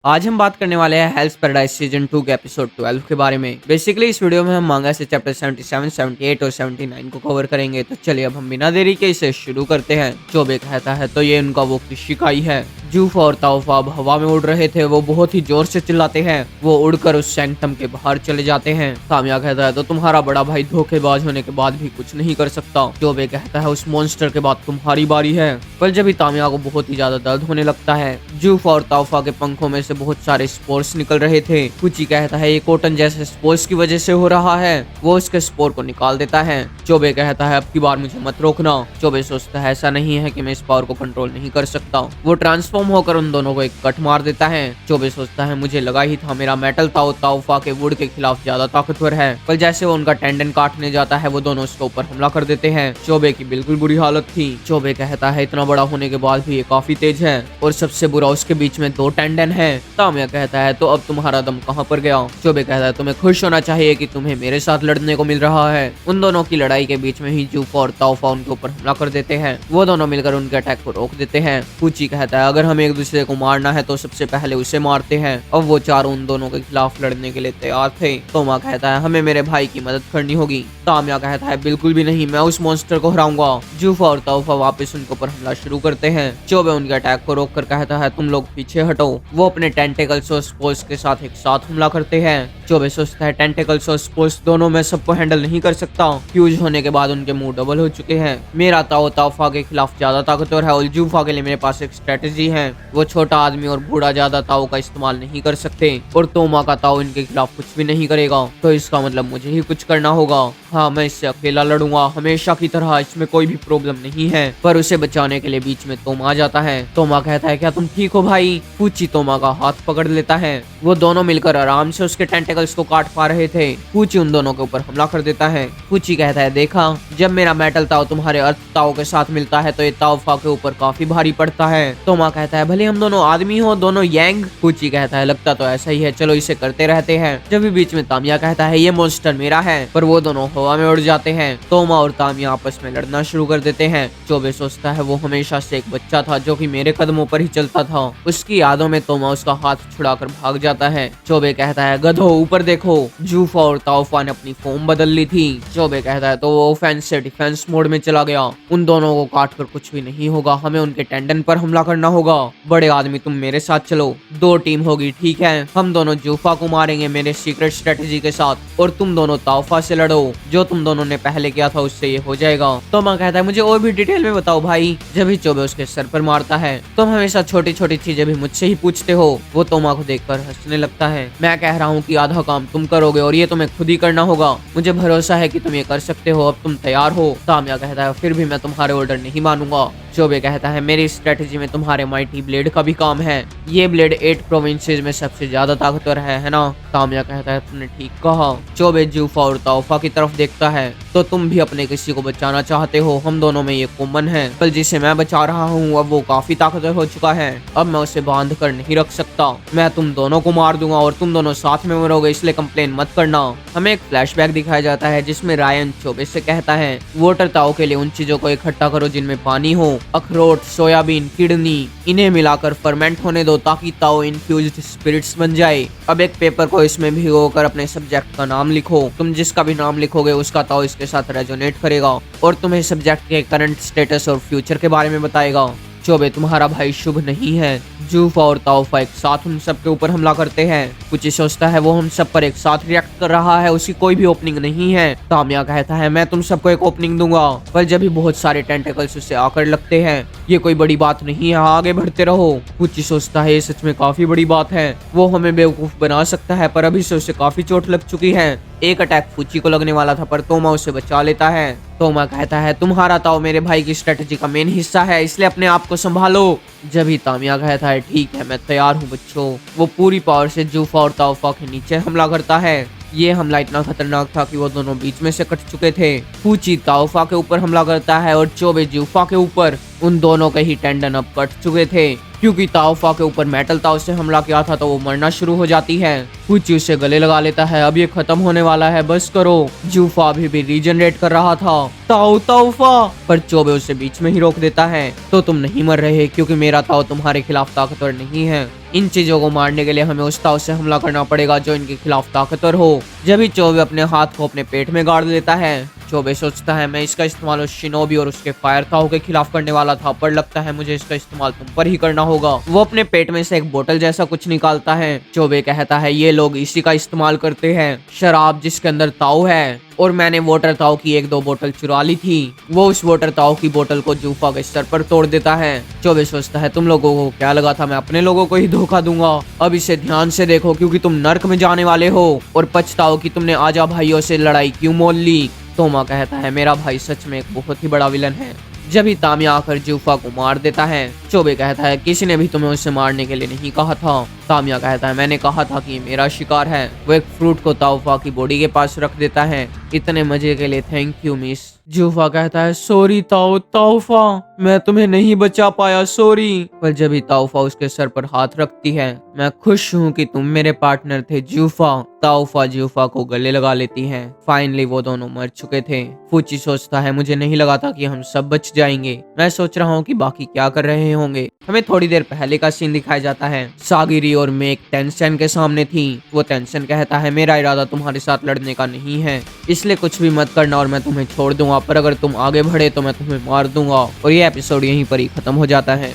आज हम बात करने वाले हैं हेल्स पैराडाइज सीजन 2 के एपिसोड 12 के बारे में। बेसिकली इस वीडियो में हम मांगा से चैप्टर 77, 78 और 79 को कवर करेंगे। तो चलिए अब हम बिना देरी के इसे शुरू करते हैं। चोबे कहता है तो ये उनका वो शिकाई है। जूफा और ताओफा अब हवा में उड़ रहे थे। वो बहुत ही जोर से चिल्लाते हैं। वो उड़कर उस सैंक्टम के बाहर चले जाते हैं। तामिया कहता है तो तुम्हारा बड़ा भाई धोखेबाज होने के बाद भी कुछ नहीं कर सकता। चोबे कहता है उस मॉन्स्टर के बाद तुम्हारी बारी है। पर जब तामिया को बहुत ही ज्यादा दर्द होने लगता है। जूफा और ताओफा के पंखों में से बहुत सारे स्पोर्स निकल रहे थे। कुची कहता है ये कॉटन जैसे स्पोर्स की वजह से हो रहा है। वो उसके स्पोर को निकाल देता है। चोबे कहता है अब की बार मुझे मत रोकना। चोबे सोचता है ऐसा नहीं है कि मैं इस पावर को कंट्रोल नहीं कर सकता। वो ट्रांसफॉर्म होकर उन दोनों को एक कट मार देता है। चोबे सोचता है मुझे लगा ही था मेरा मेटल ताओ ताओफा के वुड के खिलाफ ज्यादा ताकतवर है। पर जैसे वो उनका टेंडन काटने जाता है वो दोनों उसके ऊपर हमला कर देते हैं। चोबे की बिल्कुल बुरी हालत थी। चोबे कहता है इतना बड़ा होने के बाद भी ये काफी तेज है और सबसे बुरा उसके बीच में 2 टेंडन है। तामिया कहता है तो अब तुम्हारा दम कहाँ पर गया। चोबे कहता है तुम्हें खुश होना चाहिए कि तुम्हें मेरे साथ लड़ने को मिल रहा है। उन दोनों की लड़ाई के बीच में ही जूफा और ताओफा उनके ऊपर हमला कर देते हैं। वो दोनों मिलकर उनके अटैक को रोक देते हैं। कुची कहता है अगर हम एक दूसरे को मारना है तो सबसे पहले उसे मारते हैं। अब वो चारों उन दोनों के खिलाफ लड़ने के लिए तैयार थे। तोमा कहता है हमें मेरे भाई की मदद करनी होगी। तामिया कहता है बिल्कुल भी नहीं, मैं उस मॉन्स्टर को हराऊंगा। जूफा और ताओफा वापस उनके ऊपर हमला शुरू करते हैं। चोबे उनके अटैक को रोककर कहता है तुम लोग पीछे हटो। वो अपने टेंटेकल्स और स्पोर्स के साथ एक साथ हमला करते हैं। चोबे सोचता है टेंटेकल्स और स्पोर्स दोनों में सबको हैंडल नहीं कर सकता। फ्यूज होने के बाद उनके मुंह डबल हो चुके हैं। मेरा ताओ ताओफा के खिलाफ ज्यादा ताकतवर है और जूफा के लिए मेरे पास एक स्ट्रेटेजी है। वो छोटा आदमी और बूढ़ा ज्यादा ताओ का इस्तेमाल नहीं कर सकते और तोमा का ताओ इनके खिलाफ कुछ भी नहीं करेगा। तो इसका मतलब मुझे ही कुछ करना होगा। हाँ मैं इससे अकेला लड़ूंगा हमेशा की तरह, इसमें कोई भी प्रॉब्लम नहीं है। पर उसे बचाने के लिए बीच में तोमा आ जाता है। तोमा कहता है क्या तुम ठीक हो भाई। पूची तोमा का हाथ पकड़ लेता है। वो दोनों मिलकर आराम से उसके टेंटेकल्स को काट पा रहे थे। पूची उन दोनों के ऊपर हमला कर देता है। पूची कहता है देखा जब मेरा मेटल ताओ तुम्हारे अर्थ ताओ के साथ मिलता है तो ये ताओफा के ऊपर काफी भारी पड़ता है। तोमा कहता है भले हम दोनों आदमी हो दोनों यांग। पूची कहता है लगता तो ऐसा ही है, चलो इसे करते रहते हैं। जब भी बीच में तामिया कहता है ये मॉन्स्टर मेरा है। पर वो दोनों हवा में उड़ जाते हैं। तोमा और तामिया आपस में लड़ना शुरू कर देते हैं। चोबे सोचता है वो हमेशा से एक बच्चा था जो कि मेरे कदमों पर ही चलता था। उसकी यादों में तोमा उसका हाथ छुड़ाकर भाग जाता है। चोबे कहता है गधो ऊपर देखो। जूफा और ताओफा ने अपनी फॉर्म बदल ली थी। चोबे कहता है तो वो ऑफेंस से डिफेंस मोड में चला गया। उन दोनों को काट कर कुछ भी नहीं होगा, हमें उनके टेंडन पर हमला करना होगा। बड़े आदमी तुम मेरे साथ चलो। 2 टीम होगी ठीक है। हम दोनों जूफा को मारेंगे मेरे सीक्रेट स्ट्रेटेजी के साथ और तुम दोनों ताओफा से लड़ो। जो तुम दोनों ने पहले किया था उससे ये हो जाएगा। तोमा कहता है मुझे और भी डिटेल में बताओ भाई। जब भी चोबे उसके सर पर मारता है तुम हमेशा छोटी छोटी चीजें भी मुझसे ही पूछते हो। वो तोमा को देखकर हंसने लगता है। मैं कह रहा हूँ कि आधा काम तुम करोगे और ये तुम्हें खुद ही करना होगा। मुझे भरोसा है कि तुम ये कर सकते हो। अब तुम तैयार हो। तामिया कहता है फिर भी मैं तुम्हारे ऑर्डर नहीं मानूंगा। चोबे कहता है मेरी स्ट्रेटेजी में तुम्हारे माइटी ब्लेड का भी काम है। ये ब्लेड 8 प्रोविंसेस में सबसे ज्यादा ताकतवर है ना। तामिया कहता है तुमने ठीक कहा। चोबे जूफा और ताओफा की तरफ देखता है तो तुम भी अपने किसी को बचाना चाहते हो। हम दोनों में ये कॉमन है। पर जिसे मैं बचा रहा हूँ अब वो काफी ताकतवर हो चुका है। अब मैं उसे बांध कर नहीं रख सकता। मैं तुम दोनों को मार दूंगा और तुम दोनों साथ में मरोगे, इसलिए कंप्लेन मत करना। हमें एक फ्लैशबैक दिखाया जाता है जिसमें रायन चोबे से कहता है वोटर ताओ के लिए उन चीजों को इकट्ठा करो जिनमें पानी हो। अखरोट, सोयाबीन, किडनी, इन्हें मिलाकर फर्मेंट होने दो ताकि ताओ इन्फ्यूज्ड स्पिरिट्स बन जाए। अब एक पेपर को इसमें भिगोकर अपने सब्जेक्ट का नाम लिखो। तुम जिसका भी नाम लिखोगे उसका ताओ इसके साथ रेजोनेट करेगा और तुम्हें सब्जेक्ट के करंट स्टेटस और फ्यूचर के बारे में बताएगा। चोबे तुम्हारा भाई शुभ नहीं है। जूफा और ताओफा एक साथ उन सब के ऊपर हमला करते हैं। कुछ सोचता है वो हम सब पर एक साथ रिएक्ट कर रहा है, उसकी कोई भी ओपनिंग नहीं है। तामिया कहता है मैं तुम सबको एक ओपनिंग दूंगा। पर जब भी बहुत सारे टेंटेकल्स उसे आकर लगते हैं। ये कोई बड़ी बात नहीं है, आगे बढ़ते रहो। कुछ सोचता है ये सच में काफी बड़ी बात है। वो हमें बेवकूफ बना सकता है पर अभी से उसे काफी चोट लग चुकी है। एक अटैक फूची को लगने वाला था पर तोमा उसे बचा लेता है। तोमा कहता है तुम्हारा ताओ मेरे भाई की स्ट्रेटेजी का मेन हिस्सा है, इसलिए अपने आप को संभालो। जब ही तामिया कहता है ठीक है मैं तैयार हूँ बच्चों। वो पूरी पावर से जूफा और ताओफा के नीचे हमला करता है। ये हमला इतना खतरनाक था कि वो दोनों बीच में से कट चुके थे। पूची ताओफा के ऊपर हमला करता है और चोबे जूफा के ऊपर। उन दोनों के ही टेंडन अब कट चुके थे। क्योंकि ताओफा के ऊपर मेटल ताओ से हमला किया था तो वो मरना शुरू हो जाती है। कुची उसे गले लगा लेता है। अब ये खत्म होने वाला है, बस करो। जूफा अभी भी रीजनरेट कर रहा था। ताओ ताओफा, पर चोबे उसे बीच में ही रोक देता है। तो तुम नहीं मर रहे क्योंकि मेरा ताओ तुम्हारे खिलाफ ताकतवर नहीं है। इन चीजों को मारने के लिए हमें उस ताऊ से हमला करना पड़ेगा जो इनके खिलाफ ताकतवर हो। जब भी चोबे अपने हाथ को अपने पेट में गाड़ लेता है, चोबे सोचता है मैं इसका इस्तेमाल उस शिनोबी और उसके फायर ताऊ के खिलाफ करने वाला था, पर लगता है मुझे इसका इस्तेमाल तुम पर ही करना होगा। वो अपने पेट में से एक बोतल जैसा कुछ निकालता है। चोबे कहता है ये लोग इसी का इस्तेमाल करते हैं, शराब जिसके अंदर ताऊ है, और मैंने वाटर ताऊ की 1-2 बोतल चुरा ली थी। वो उस वाटर ताऊ की बोतल को जूफा के सर पर तोड़ देता है। चोबे सोचता है तुम लोगों को क्या लगा था मैं अपने लोगों को ही धोखा दूंगा, अब इसे ध्यान से देखो क्योंकि तुम नर्क में जाने वाले हो, और पछताओ कि तुमने आजा भाइयों से लड़ाई क्यों मोल ली। तोमा कहता है मेरा भाई सच में एक बहुत ही बड़ा विलन है। जब ही तामिया आकर जूफा को मार देता है, चोबे कहता है किसी ने भी तुम्हें उसे मारने के लिए नहीं कहा था। तामिया कहता है मैंने कहा था कि ये मेरा शिकार है। वो एक फ्रूट को ताउफा की बॉडी के पास रख देता है। इतने मजे के लिए थैंक यू मिस। जूफा कहता है सॉरी ताउफा, मैं तुम्हें नहीं बचा पाया, सॉरी। पर जब ही ताउफा उसके सर पर हाथ रखती है, मैं खुश हूँ कि तुम मेरे पार्टनर थे जूफा। ताउफा जूफा को गले लगा लेती है। फाइनली वो दोनों मर चुके थे। फूची सोचता है मुझे नहीं लगा था कि हम सब बच जाएंगे, मैं सोच रहा हूँ कि बाकी क्या कर रहे होंगे। हमें थोड़ी देर पहले का सीन दिखाया जाता है। सागिरी और मेक टेंशन के सामने थी। वो टेंशन कहता है मेरा इरादा तुम्हारे साथ लड़ने का नहीं है, इसलिए कुछ भी मत करना और मैं तुम्हें छोड़ दूंगा, पर अगर तुम आगे बढ़े तो मैं तुम्हें मार दूंगा। और ये एपिसोड यहीं पर ही खत्म हो जाता है।